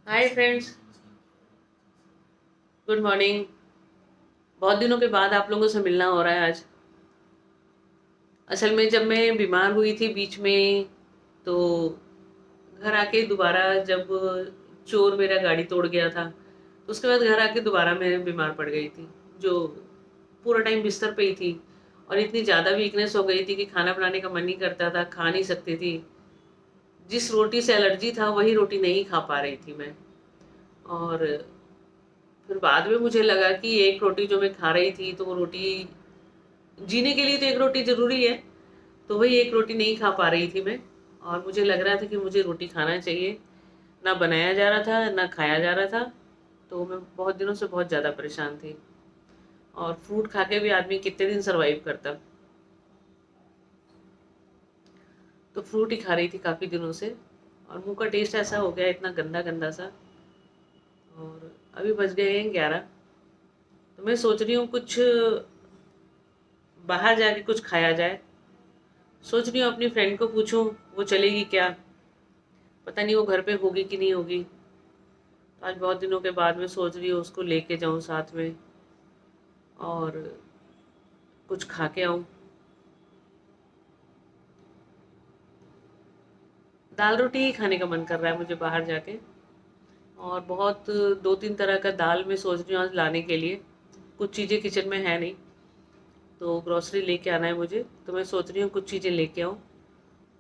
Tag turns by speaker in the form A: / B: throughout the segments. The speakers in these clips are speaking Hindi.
A: Hi friends. Good morning. बहुत दिनों के बाद आप लोगों से मिलना हो रहा है आज। असल में जब मैं बीमार हुई थी बीच में, तो घर आके दोबारा जब चोर मेरा गाड़ी तोड़ गया था, तो उसके बाद घर आके दोबारा मैं बीमार पड़ गई थी। जो पूरा टाइम बिस्तर पे ही थी, और इतनी ज़्यादा वीकनेस हो गई थी कि खाना बनाने का मन नहीं करता था, खा नहीं सकती थी। जिस रोटी से एलर्जी था वही रोटी नहीं खा पा रही थी मैं। और फिर बाद में मुझे लगा कि एक रोटी जो मैं खा रही थी, तो वो रोटी, जीने के लिए तो एक रोटी ज़रूरी है, तो वही एक रोटी नहीं खा पा रही थी मैं। और मुझे लग रहा था कि मुझे रोटी खाना चाहिए। ना बनाया जा रहा था, ना खाया जा रहा था। तो मैं बहुत दिनों से बहुत ज़्यादा परेशान थी। और फ्रूट खा के भी आदमी कितने दिन सर्वाइव करता। तो फ्रूट ही खा रही थी काफ़ी दिनों से, और मुंह का टेस्ट ऐसा हो गया, इतना गंदा गंदा सा। और अभी बज गए हैं 11। तो मैं सोच रही हूँ कुछ बाहर जाके कुछ खाया जाए। सोच रही हूँ अपनी फ्रेंड को पूछूं, वो चलेगी क्या। पता नहीं वो घर पे होगी कि नहीं होगी। तो आज बहुत दिनों के बाद मैं सोच रही हूँ उसको लेके जाऊँ साथ में, और कुछ खा के आऊँ। दाल रोटी ही खाने का मन कर रहा है मुझे बाहर जाके। और बहुत दो तीन तरह का दाल मैं सोच रही हूँ आज लाने के लिए। कुछ चीज़ें किचन में है नहीं, तो ग्रॉसरी लेके आना है मुझे। तो मैं सोच रही हूँ कुछ चीज़ें लेके आऊँ।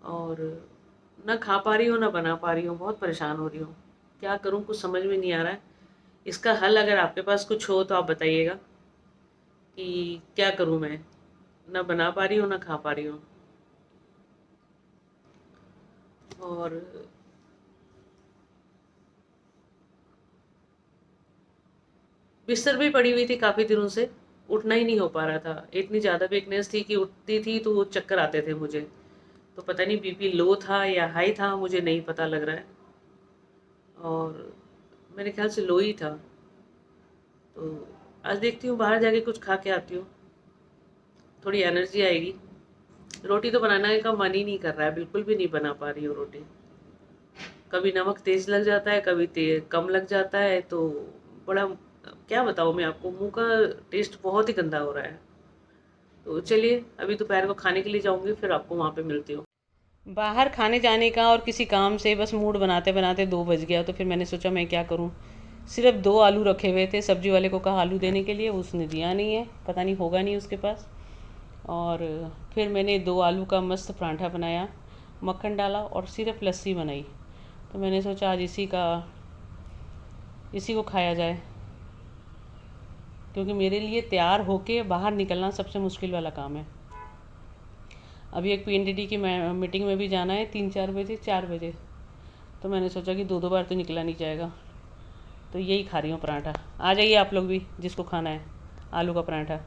A: और ना खा पा रही हूँ ना बना पा रही हूँ, बहुत परेशान हो रही हूँ। क्या करूँ, कुछ समझ में नहीं आ रहा है। इसका हल अगर आपके पास कुछ हो तो आप बताइएगा कि क्या करूँ मैं। ना बना पा रही हूँ ना खा पा रही हूँ। और बिस्तर भी पड़ी हुई थी काफ़ी दिनों से, उठना ही नहीं हो पा रहा था। इतनी ज़्यादा वीकनेस थी कि उठती थी तो वो चक्कर आते थे मुझे। तो पता नहीं बीपी लो था या हाई था, मुझे नहीं पता लग रहा है। और मेरे ख्याल से लो ही था। तो आज देखती हूँ बाहर जाके कुछ खा के आती हूँ, थोड़ी एनर्जी आएगी। रोटी तो बनाने का मन ही नहीं कर रहा है, बिल्कुल भी नहीं बना पा रही हूँ रोटी। कभी नमक तेज़ लग जाता है, कभी कम लग जाता है। तो बड़ा, क्या बताऊँ मैं आपको, मुंह का टेस्ट बहुत ही गंदा हो रहा है। तो चलिए अभी दोपहर को खाने के लिए जाऊंगी, फिर आपको वहाँ पे मिलती हूँ। बाहर खाने जाने का और किसी काम से बस मूड बनाते बनाते 2 बज गया। तो फिर मैंने सोचा मैं क्या करूँ। सिर्फ 2 आलू रखे हुए थे, सब्जी वाले को कहा आलू देने के लिए, उसने दिया नहीं है, पता नहीं होगा नहीं उसके पास। और फिर मैंने 2 आलू का मस्त पराठा बनाया, मक्खन डाला और सिर्फ लस्सी बनाई। तो मैंने सोचा आज इसी को खाया जाए, क्योंकि मेरे लिए तैयार होके बाहर निकलना सबसे मुश्किल वाला काम है। अभी एक पीएनडीटी की मीटिंग में भी जाना है, 3-4 बजे, 4 बजे। तो मैंने सोचा कि दो दो बार तो निकला नहीं जाएगा। तो यही खा रही हूँ पराठा। आ जाइए आप लोग भी, जिसको खाना है आलू का पराठा।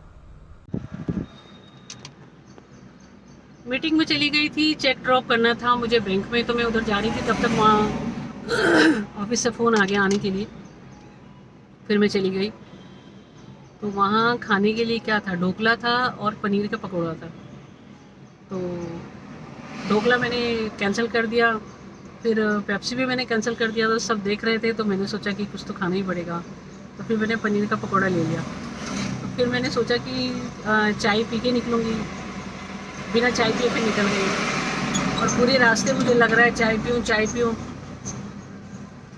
A: मीटिंग में चली गई थी, चेक ड्रॉप करना था मुझे बैंक में, तो मैं उधर जा रही थी। तब तक वहाँ ऑफिस से फ़ोन आ गया आने के लिए। फिर मैं चली गई। तो वहाँ खाने के लिए क्या था, ढोकला था और पनीर का पकौड़ा था। तो ढोकला मैंने कैंसिल कर दिया, फिर पेप्सी भी मैंने कैंसिल कर दिया। तो सब देख रहे थे, तो मैंने सोचा कि कुछ तो खाना ही पड़ेगा। तो फिर मैंने पनीर का पकौड़ा ले लिया। तो फिर मैंने सोचा कि चाय पी के निकलूँगी। बिना चाय पिए फिर निकल गई, और पूरे रास्ते मुझे लग रहा है चाय पीऊँ चाय पीऊँ।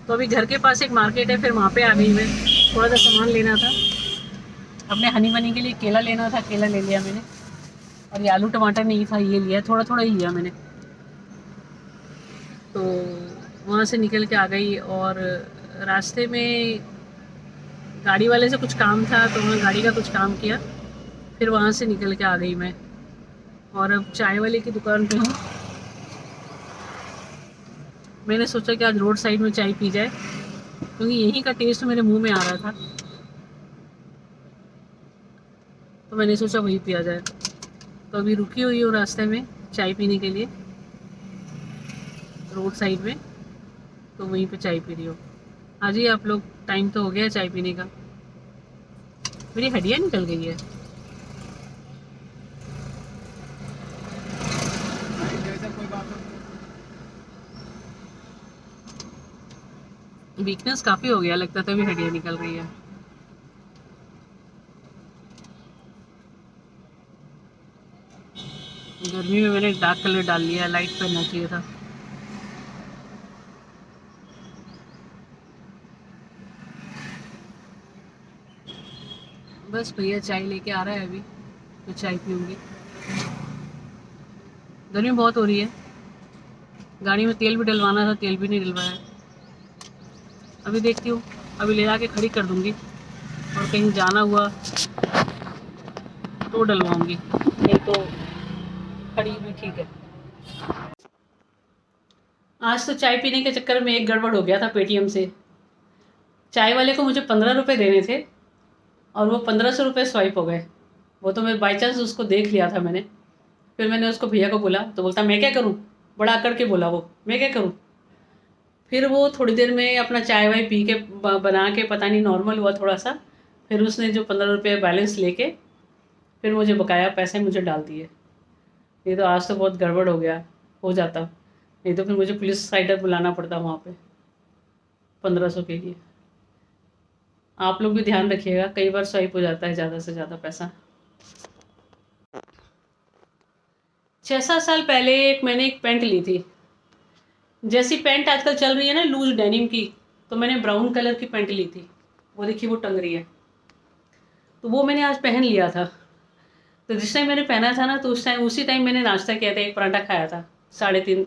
A: तो अभी घर के पास एक मार्केट है, फिर वहाँ पे आ गई मैं। थोड़ा सा सामान लेना था अपने हनी मनी के लिए, केला लेना था, केला ले लिया मैंने। और ये आलू टमाटर नहीं था, ये लिया, थोड़ा थोड़ा ही लिया मैंने। तो वहाँ से निकल के आ गई, और रास्ते में गाड़ी वाले से कुछ काम था, तो वहाँ गाड़ी का कुछ काम किया। फिर वहाँ से निकल के आ गई मैं, और अब चाय वाले की दुकान पे हूँ। मैंने सोचा कि आज रोड साइड में चाय पी जाए, क्योंकि यहीं का टेस्ट मेरे मुंह में आ रहा था। तो मैंने सोचा वही पिया जाए। तो अभी रुकी हुई हूँ रास्ते में चाय पीने के लिए, रोड साइड में। तो वहीं पे चाय पी रही हूँ। आ जाइए आप लोग, टाइम तो हो गया चाय पीने का। मेरी हड्डियाँ निकल गई है। वीकनेस काफ़ी हो गया, लगता तभी हड्डियाँ निकल रही है। गर्मी में मैंने डार्क कलर डाल लिया, लाइट पहनना चाहिए था। बस भैया चाय लेके आ रहा है अभी, तो चाय पीऊँगी। गर्मी बहुत हो रही है। गाड़ी में तेल भी डलवाना था, तेल भी नहीं डलवाया। अभी देखती हूँ, अभी ले जाके खड़ी कर दूँगी, और कहीं जाना हुआ तो डलवाऊँगी, नहीं तो खड़ी भी ठीक है। आज तो चाय पीने के चक्कर में एक गड़बड़ हो गया था पेटीएम से। चाय वाले को मुझे 15 रुपये देने थे, और वो 1500 रुपये स्वाइप हो गए। वो तो मैं बाई चांस उसको देख लिया था मैंने। फिर मैंने उसको भैया को बोला, तो बोलता मैं क्या करूँ, बड़ा आकर के बोला वो, मैं क्या करूँ। फिर वो थोड़ी देर में अपना चाय वाय पी के बना के, पता नहीं नॉर्मल हुआ थोड़ा सा। फिर उसने जो 15 रुपये बैलेंस लेके फिर मुझे बकाया पैसे मुझे डाल दिए। नहीं तो आज तो बहुत गड़बड़ हो जाता। नहीं तो फिर मुझे पुलिस राइडर बुलाना पड़ता वहाँ पे 1500 के लिए। आप लोग भी ध्यान रखिएगा, कई बार स्वाइप हो जाता है ज़्यादा से ज़्यादा पैसा। 6-7 साल पहले मैंने एक पैंट ली थी। जैसी पैंट आजकल चल रही है ना, लूज डेनिम की, तो मैंने ब्राउन कलर की पैंट ली थी। वो देखिए वो टंग रही है, तो वो मैंने आज पहन लिया था। तो जिस टाइम मैंने पहना था ना, तो उसी टाइम मैंने नाश्ता किया था, एक पराठा खाया था 3:30,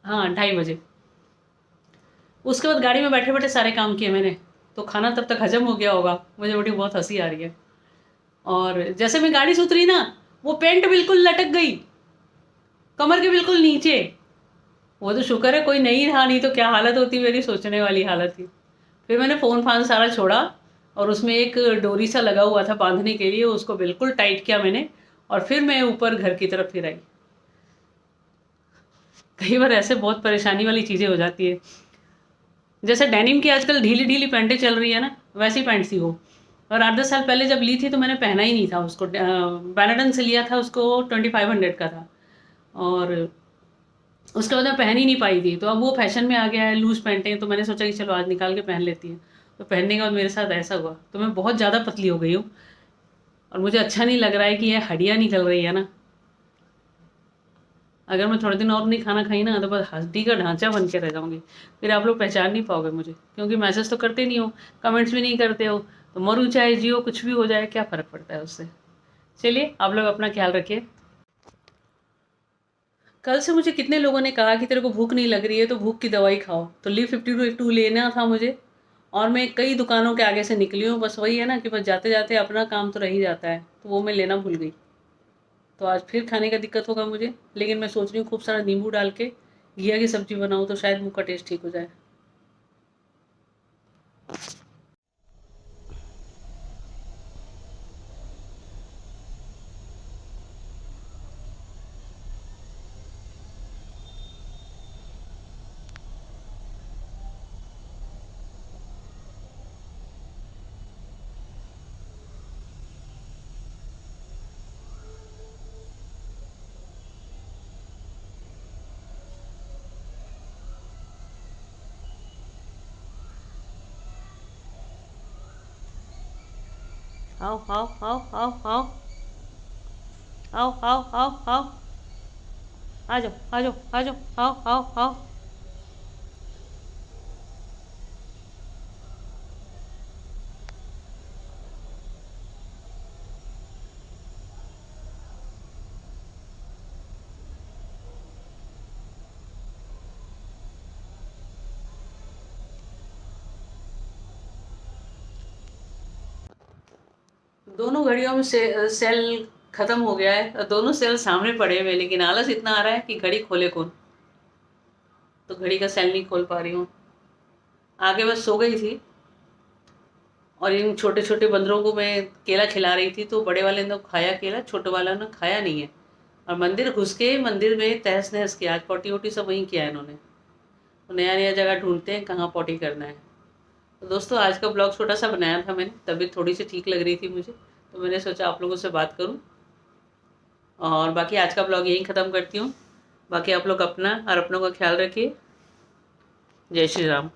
A: हाँ 2:30 बजे। उसके बाद गाड़ी में बैठे बैठे सारे काम किए मैंने, तो खाना तब तक हजम हो गया होगा। मुझे बड़ी बहुत हंसी आ रही है। और जैसे मैं गाड़ी से उतरी ना, वो पैंट बिल्कुल लटक गई, कमर के बिल्कुल नीचे। वो तो शुक्र है कोई नहीं था, नहीं तो क्या हालत होती मेरी, सोचने वाली हालत थी। फिर मैंने फ़ोन फान सारा छोड़ा, और उसमें एक डोरी सा लगा हुआ था बांधने के लिए, उसको बिल्कुल टाइट किया मैंने, और फिर मैं ऊपर घर की तरफ फिर आई। कई बार ऐसे बहुत परेशानी वाली चीज़ें हो जाती है। जैसे डेनिम की आजकल ढीली ढीली पैंटें चल रही है ना, वैसी पैंट थी वो। और 8-10 साल पहले जब ली थी तो मैंने पहना ही नहीं था उसको। बैनाडन से लिया था उसको, 2500 का था। और उसके बाद मैं पहन ही नहीं पाई थी। तो अब वो फैशन में आ गया है लूज़ पैंटें, तो मैंने सोचा कि चलो आज निकाल के पहन लेती हूँ। तो पहनने के बाद मेरे साथ ऐसा हुआ, तो मैं बहुत ज़्यादा पतली हो गई हूँ, और मुझे अच्छा नहीं लग रहा है कि ये हड्डियाँ निकल रही है ना। अगर मैं थोड़े दिन और नहीं खाना खाई ना, तो बस हड्डी का ढांचा बन के रह जाऊँगी। फिर आप लोग पहचान नहीं पाओगे मुझे, क्योंकि मैसेज तो करते नहीं हो, कमेंट्स भी नहीं करते हो। तो मरूँ चाहे जियो, कुछ भी हो जाए, क्या फ़र्क पड़ता है उससे। चलिए, आप लोग अपना ख्याल रखिए। कल से मुझे कितने लोगों ने कहा कि तेरे को भूख नहीं लग रही है तो भूख की दवाई खाओ, तो ली 52 लेना था मुझे। और मैं कई दुकानों के आगे से निकली हूँ, बस वही है ना कि बस जाते जाते अपना काम तो रह ही जाता है, तो वो मैं लेना भूल गई। तो आज फिर खाने का दिक्कत होगा मुझे, लेकिन मैं सोच रही हूँ खूब सारा नींबू डाल के घिया की सब्जी बनाऊँ, तो शायद मुँह का टेस्ट ठीक हो जाए। आओ आओ आओ आओ आओ आओ आओ आओ आओ, आ जाओ आ जाओ आ जाओ, आओ आओ आओ। दोनों घड़ियों में सेल खत्म हो गया है, और दोनों सेल सामने पड़े हुए हैं, लेकिन आलस इतना आ रहा है कि घड़ी खोले कौन। तो घड़ी का सेल नहीं खोल पा रही हूँ। आगे बस सो गई थी, और इन छोटे छोटे बंदरों को मैं केला खिला रही थी, तो बड़े वाले ने तो खाया केला, छोटे वाला ने खाया नहीं है। और मंदिर घुस के मंदिर में तहस नहस किया, आज पॉटी वोटी सब वहीं किया है इन्होंने। तो नया नया जगह ढूंढते हैं कहाँ पॉटी करना है। तो दोस्तों, आज का ब्लॉग छोटा सा बनाया था मैंने, तबीयत थोड़ी सी ठीक लग रही थी मुझे, तो मैंने सोचा आप लोगों से बात करूं। और बाकी आज का ब्लॉग यहीं ख़त्म करती हूँ। बाकी आप लोग अपना और अपनों का ख्याल रखिए। जय श्री राम।